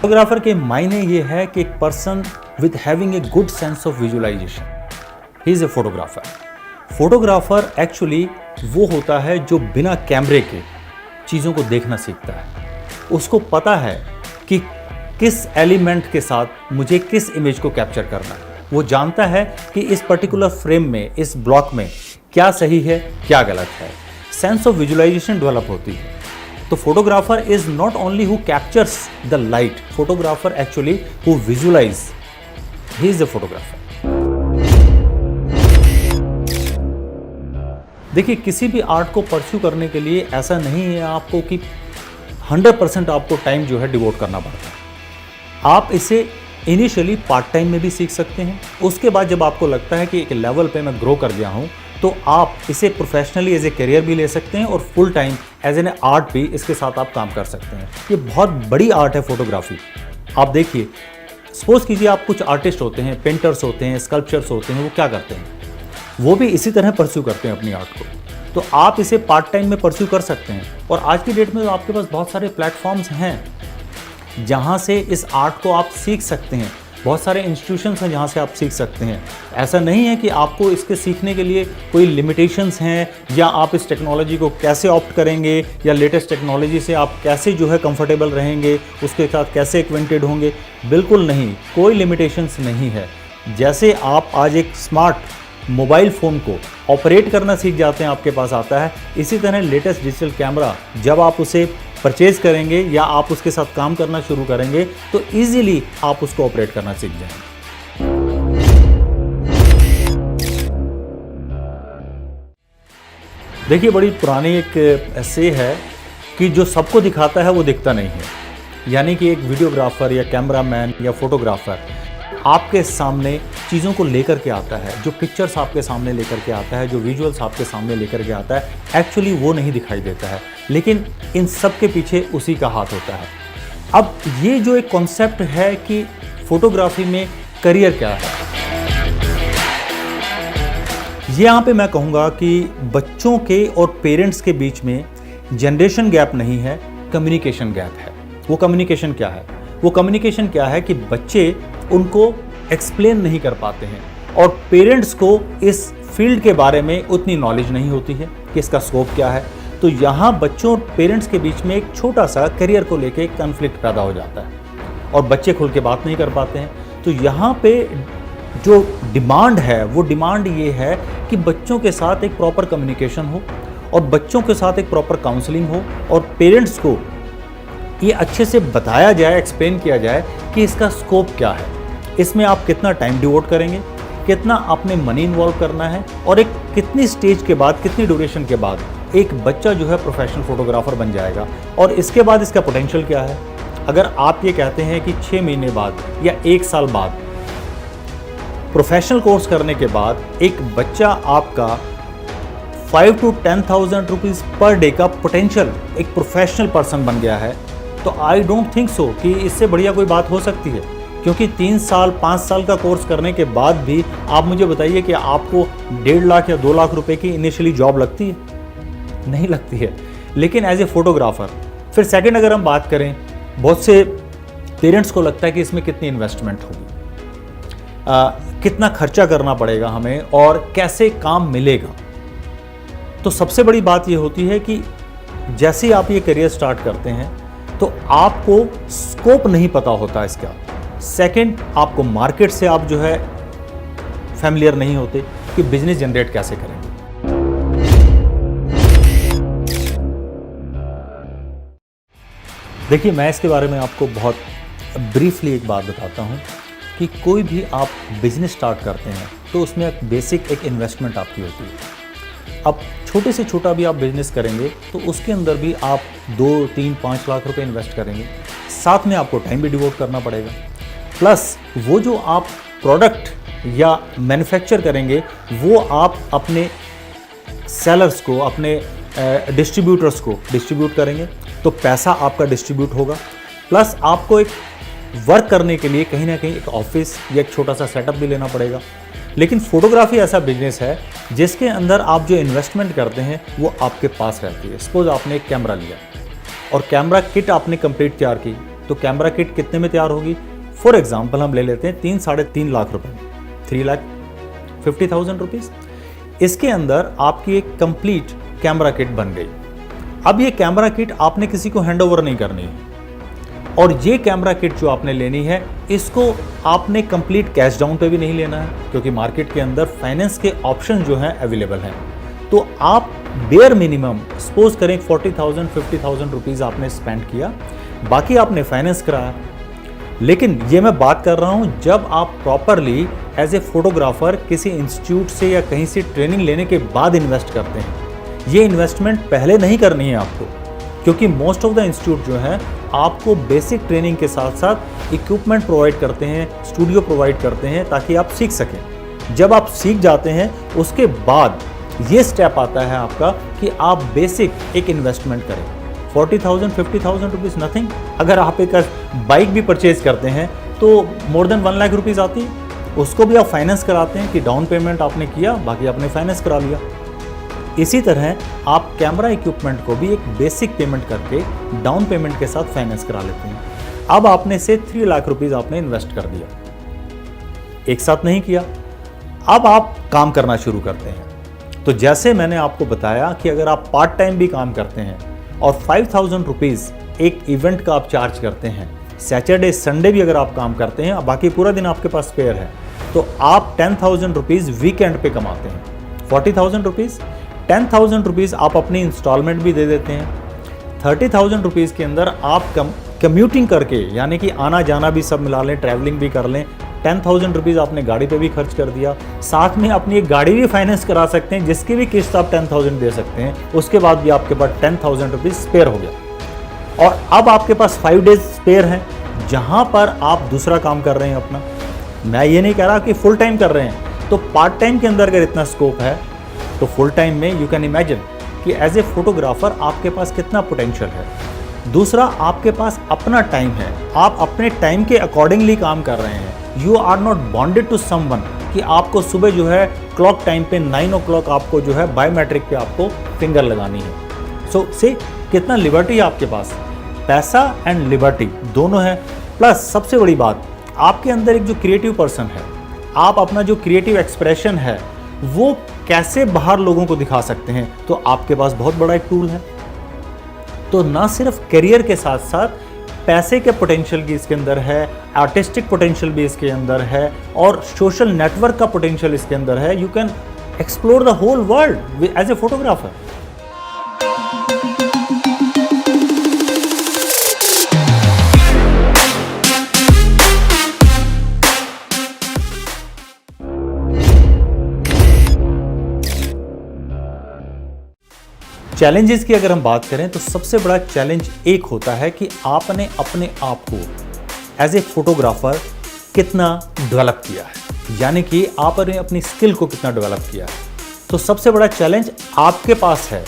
Photographer के मायने ये है कि एक person with having a good sense of visualisation, he is a photographer. Photographer actually वो होता है जो बिना कैमरे के चीज़ों को देखना सीखता है। उसको पता है कि किस एलिमेंट के साथ मुझे किस इमेज को कैप्चर करना है। वो जानता है कि इस पर्टिकुलर फ्रेम में, इस ब्लॉक में क्या सही है, क्या गलत है। सेंस ऑफ विजुअलाइजेशन डेवलप होती है। तो photographer is not only who captures the light, photographer actually who visualise, he is the photographer. देखिए, किसी भी आर्ट को परस्यू करने के लिए ऐसा नहीं है आपको कि 100% आपको टाइम जो है डिवोट करना पड़ता है। आप इसे इनिशियली पार्ट टाइम में भी सीख सकते हैं। उसके बाद जब आपको लगता है कि एक लेवल पे मैं ग्रो कर गया हूं, तो आप इसे प्रोफेशनली एज ए करियर भी ले सकते हैं और full time as an art भी इसके साथ आप काम कर सकते हैं। ये बहुत बड़ी आर्ट है फोटोग्राफी। आप देखिए, सपोज कीजिए आप कुछ आर्टिस्ट होते हैं, पेंटर्स होते हैं, स्कल्पचर्स होते हैं, वो क्या करते हैं, वो भी इसी तरह परस्यू करते हैं अपनी आर्ट को। तो आप इसे पार्ट टाइम में परस्यू कर सकते हैं। और आज की डेट में तो आपके पास बहुत सारे प्लेटफॉर्म्स हैं जहाँ से इस आर्ट को आप सीख सकते हैं। बहुत सारे इंस्टीट्यूशंस हैं जहाँ से आप सीख सकते हैं। ऐसा नहीं है कि आपको इसके सीखने के लिए कोई लिमिटेशंस हैं, या आप इस टेक्नोलॉजी को कैसे ऑप्ट करेंगे, या लेटेस्ट टेक्नोलॉजी से आप कैसे जो है कंफर्टेबल रहेंगे, उसके साथ कैसे एक्वेंटेड होंगे। बिल्कुल नहीं, कोई लिमिटेशंस नहीं है। जैसे आप आज एक स्मार्ट मोबाइल फ़ोन को ऑपरेट करना सीख जाते हैं, आपके पास आता है, इसी तरह लेटेस्ट डिजिटल कैमरा जब आप उसे परचेज करेंगे या आप उसके साथ काम करना शुरू करेंगे, तो इजीली आप उसको ऑपरेट करना सीख जाएंगे। देखिए, बड़ी पुरानी एक ऐसे है कि जो सबको दिखाता है वो दिखता नहीं है। यानी कि एक वीडियोग्राफर या कैमरामैन या फोटोग्राफर आपके सामने चीज़ों को लेकर के आता है, जो पिक्चर्स आपके सामने लेकर के आता है, जो विजुअल्स आपके सामने लेकर के आता है, एक्चुअली वो नहीं दिखाई देता है, लेकिन इन सब के पीछे उसी का हाथ होता है। अब ये जो एक कॉन्सेप्ट है कि फोटोग्राफी में करियर क्या है, ये यहाँ पे मैं कहूँगा कि बच्चों के और पेरेंट्स के बीच में जनरेशन गैप नहीं है, कम्युनिकेशन गैप है। वो कम्युनिकेशन क्या है? वो कम्युनिकेशन क्या है कि बच्चे उनको एक्सप्लेन नहीं कर पाते हैं और पेरेंट्स को इस फील्ड के बारे में उतनी नॉलेज नहीं होती है कि इसका स्कोप क्या है। तो यहाँ बच्चों और पेरेंट्स के बीच में एक छोटा सा करियर को लेके कॉन्फ्लिक्ट पैदा हो जाता है और बच्चे खुल के बात नहीं कर पाते हैं। तो यहाँ पे जो डिमांड है, वो डिमांड ये है कि बच्चों के साथ एक प्रॉपर कम्युनिकेशन हो और बच्चों के साथ एक प्रॉपर काउंसलिंग हो और पेरेंट्स को ये अच्छे से बताया जाए, एक्सप्लेन किया जाए कि इसका स्कोप क्या है, इसमें आप कितना टाइम डिवोट करेंगे, कितना आपने मनी इन्वॉल्व करना है और एक कितनी स्टेज के बाद, कितनी ड्यूरेशन के बाद एक बच्चा जो है प्रोफेशनल फोटोग्राफर बन जाएगा और इसके बाद इसका पोटेंशियल क्या है। अगर आप ये कहते हैं कि 6 महीने बाद या 1 साल बाद प्रोफेशनल कोर्स करने के बाद एक बच्चा आपका 5 to 10,000 रुपीज़ पर डे का पोटेंशियल एक प्रोफेशनल पर्सन बन गया है, तो आई डोंट थिंक सो कि इससे बढ़िया कोई बात हो सकती है। क्योंकि 3 साल 5 साल का कोर्स करने के बाद भी आप मुझे बताइए कि आपको 1.5 लाख या 2 लाख रुपए की इनिशियली जॉब लगती है? नहीं लगती है। लेकिन एज ए फोटोग्राफर फिर सेकंड अगर हम बात करें, बहुत से पेरेंट्स को लगता है कि इसमें कितनी इन्वेस्टमेंट होगी, कितना खर्चा करना पड़ेगा हमें और कैसे काम मिलेगा। तो सबसे बड़ी बात ये होती है कि जैसे ही आप ये करियर स्टार्ट करते हैं तो आपको स्कोप नहीं पता होता इसका। सेकंड, आपको मार्केट से आप जो है फैमिलियर नहीं होते कि बिजनेस जनरेट कैसे करेंगे। देखिए, मैं इसके बारे में आपको बहुत ब्रीफली एक बात बताता हूँ कि कोई भी आप बिजनेस स्टार्ट करते हैं तो उसमें एक बेसिक एक इन्वेस्टमेंट आपकी होती है। अब छोटे से छोटा भी आप बिजनेस करेंगे तो उसके अंदर भी आप 2, 3, 5 लाख रुपए इन्वेस्ट करेंगे। साथ में आपको टाइम भी डिवोट करना पड़ेगा। प्लस वो जो आप प्रोडक्ट या मैन्युफैक्चर करेंगे वो आप अपने सेलर्स को, अपने डिस्ट्रीब्यूटर्स को डिस्ट्रीब्यूट करेंगे, तो पैसा आपका डिस्ट्रीब्यूट होगा। प्लस आपको एक वर्क करने के लिए कहीं ना कहीं एक ऑफिस या एक छोटा सा सेटअप भी लेना पड़ेगा। लेकिन फोटोग्राफी ऐसा बिजनेस है जिसके अंदर आप जो इन्वेस्टमेंट करते हैं वो आपके पास रहती है। सपोज आपने एक कैमरा लिया और कैमरा किट आपने कंप्लीट तैयार की, तो कैमरा किट कितने में तैयार होगी? फॉर एग्जाम्पल हम ले लेते हैं 3-3.5 लाख रुपए, 3,50,000 रुपीज़। इसके अंदर आपकी एक कंप्लीट कैमरा किट बन गई। अब ये कैमरा किट आपने किसी को हैंड ओवर नहीं करनी है, और ये कैमरा किट जो आपने लेनी है इसको आपने कंप्लीट कैश डाउन पे भी नहीं लेना है, क्योंकि मार्केट के अंदर फाइनेंस के ऑप्शन जो हैं अवेलेबल हैं। तो आप बेयर मिनिमम सपोज करें 40,000 50,000 रुपीज़ आपने स्पेंड किया, बाकी आपने फाइनेंस कराया। लेकिन ये मैं बात कर रहा हूँ जब आप प्रॉपरली एज ए फोटोग्राफर किसी इंस्टीट्यूट से या कहीं से ट्रेनिंग लेने के बाद इन्वेस्ट करते हैं। ये इन्वेस्टमेंट पहले नहीं करनी है आपको, क्योंकि मोस्ट ऑफ द इंस्टीट्यूट जो है आपको बेसिक ट्रेनिंग के साथ साथ इक्विपमेंट प्रोवाइड करते हैं, स्टूडियो प्रोवाइड करते हैं ताकि आप सीख सकें। जब आप सीख जाते हैं उसके बाद ये स्टेप आता है आपका कि आप बेसिक एक इन्वेस्टमेंट करें। 40,000 50,000 रुपीज़ नथिंग। अगर आप एक बाइक भी परचेज करते हैं तो मोर देन 1 लाख रुपीज़ आती है, उसको भी आप फाइनेंस कराते हैं कि डाउन पेमेंट आपने किया, बाकी आपने फाइनेंस करा लिया। इसी तरह आप कैमरा इक्विपमेंट को भी एक बेसिक पेमेंट करके डाउन पेमेंट के साथ फाइनेंस करा लेते हैं। अब आपने से 3 लाख रुपीज़ आपने इन्वेस्ट कर दिया, एक साथ नहीं किया। अब आप काम करना शुरू करते हैं। तो जैसे मैंने आपको बताया कि अगर आप पार्ट टाइम भी काम करते हैं और 5,000 रुपीज़ एक इवेंट का आप चार्ज करते हैं, सैटरडे संडे भी अगर आप काम करते हैं, बाकी पूरा दिन आपके पास स्पेयर है, तो आप 10,000 रुपीज़ वीकेंड पे कमाते हैं। 40,000 रुपीज़, 10,000 रुपीज़ आप अपनी इंस्टॉलमेंट भी दे देते हैं। 30,000 रुपीज़ के अंदर आप कम्यूटिंग करके, यानी कि आना जाना भी सब मिला लें, ट्रैवलिंग भी कर लें, 10,000 रुपीज़ आपने गाड़ी पे भी खर्च कर दिया। साथ में अपनी एक गाड़ी भी फाइनेंस करा सकते हैं जिसकी भी किस्त आप 10,000 दे सकते हैं। उसके बाद भी आपके पास 10,000 रुपीज़ स्पेयर हो गया। और अब आपके पास 5 डेज स्पेयर हैं जहाँ पर आप दूसरा काम कर रहे हैं अपना। मैं ये नहीं कह रहा कि फुल टाइम कर रहे हैं, तो पार्ट टाइम के अंदर अगर इतना स्कोप है तो फुल टाइम में यू कैन इमेजिन कि एज ए फोटोग्राफर आपके पास कितना पोटेंशियल है। दूसरा, आपके पास अपना टाइम है, आप अपने टाइम के अकॉर्डिंगली काम कर रहे हैं। You are not bonded to someone कि आपको सुबह जो है क्लॉक टाइम पे 9 o'clock आपको जो है बायोमेट्रिक पे आपको फिंगर लगानी है। सो से कितना लिबर्टी है आपके पास, पैसा एंड लिबर्टी दोनों है। प्लस सबसे बड़ी बात, आपके अंदर एक जो क्रिएटिव पर्सन है, आप अपना जो क्रिएटिव एक्सप्रेशन है वो कैसे बाहर लोगों को दिखा सकते हैं, तो आपके पास बहुत बड़ा एक टूल है। तो ना सिर्फ करियर के साथ साथ पैसे के पोटेंशियल भी इसके अंदर है, आर्टिस्टिक पोटेंशियल भी इसके अंदर है, और सोशल नेटवर्क का पोटेंशियल इसके अंदर है। You can explore the whole world as a photographer. Challenges की अगर हम बात करें तो सबसे बड़ा चैलेंज एक होता है कि आपने अपने आप को एज ए फोटोग्राफर कितना डेवलप किया है, यानी कि आपने अपनी स्किल को कितना डेवलप किया है। तो सबसे बड़ा चैलेंज आपके पास है।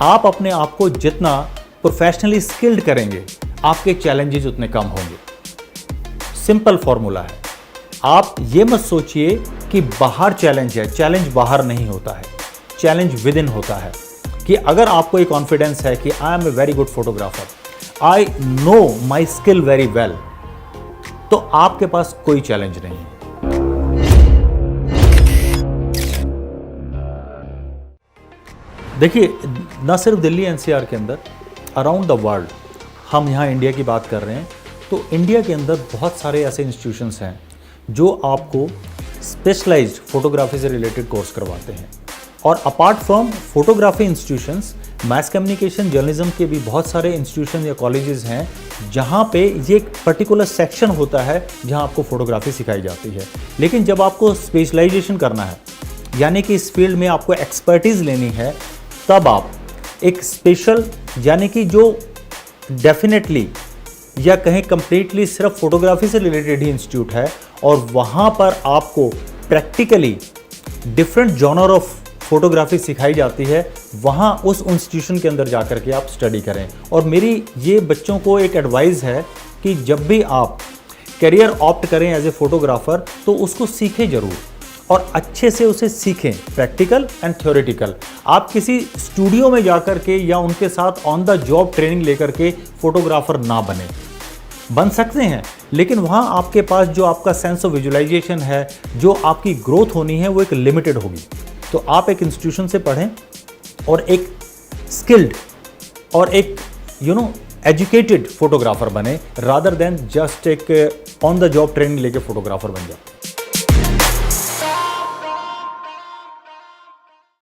आप अपने आप को जितना प्रोफेशनली स्किल्ड करेंगे, आपके चैलेंजेस उतने कम होंगे। सिंपल फॉर्मूला है। आप ये मत सोचिए कि बाहर चैलेंज है, चैलेंज बाहर नहीं होता है, चैलेंज विद इन होता है। कि अगर आपको एक कॉन्फिडेंस है कि I am a very good photographer, I know my skill very well, तो आपके पास कोई चैलेंज नहीं है। देखिए, ना सिर्फ दिल्ली एनसीआर के अंदर, अराउंड द वर्ल्ड, हम यहाँ इंडिया की बात कर रहे हैं, तो इंडिया के अंदर बहुत सारे ऐसे इंस्टीट्यूशंस हैं जो आपको स्पेशलाइज्ड फोटोग्राफी से रिलेटेड कोर्स करवाते हैं। और apart from photography institutions, mass communication journalism के भी बहुत सारे इंस्टीट्यूशन या कॉलेजेस हैं जहाँ पे ये एक पर्टिकुलर सेक्शन होता है जहाँ आपको फोटोग्राफी सिखाई जाती है। लेकिन जब आपको स्पेशलाइजेशन करना है, यानी कि इस फील्ड में आपको एक्सपर्टीज़ लेनी है, तब आप एक स्पेशल, यानी कि जो डेफिनेटली या कहें कंप्लीटली सिर्फ फोटोग्राफी से रिलेटेड ही इंस्टीट्यूट है, और वहाँ पर आपको practically different genre of photography सिखाई जाती है, वहाँ उस इंस्टीट्यूशन के अंदर जाकर के आप स्टडी करें। और मेरी ये बच्चों को एक एडवाइस है कि जब भी आप करियर ऑप्ट करें एज ए फोटोग्राफर, तो उसको सीखें ज़रूर और अच्छे से उसे सीखें, प्रैक्टिकल एंड थ्योरेटिकल। आप किसी स्टूडियो में जाकर के या उनके साथ ऑन द जॉब ट्रेनिंग लेकर के फोटोग्राफर ना बने। बन सकते हैं, लेकिन वहाँ आपके पास जो आपका सेंस ऑफ विजुअलाइजेशन है, जो आपकी ग्रोथ होनी है, वो एक लिमिटेड होगी। तो आप एक इंस्टीट्यूशन से पढ़ें और एक स्किल्ड और एक एजुकेटेड फोटोग्राफर बने, रादर देन जस्ट एक ऑन द जॉब ट्रेनिंग लेके फोटोग्राफर बन जाए।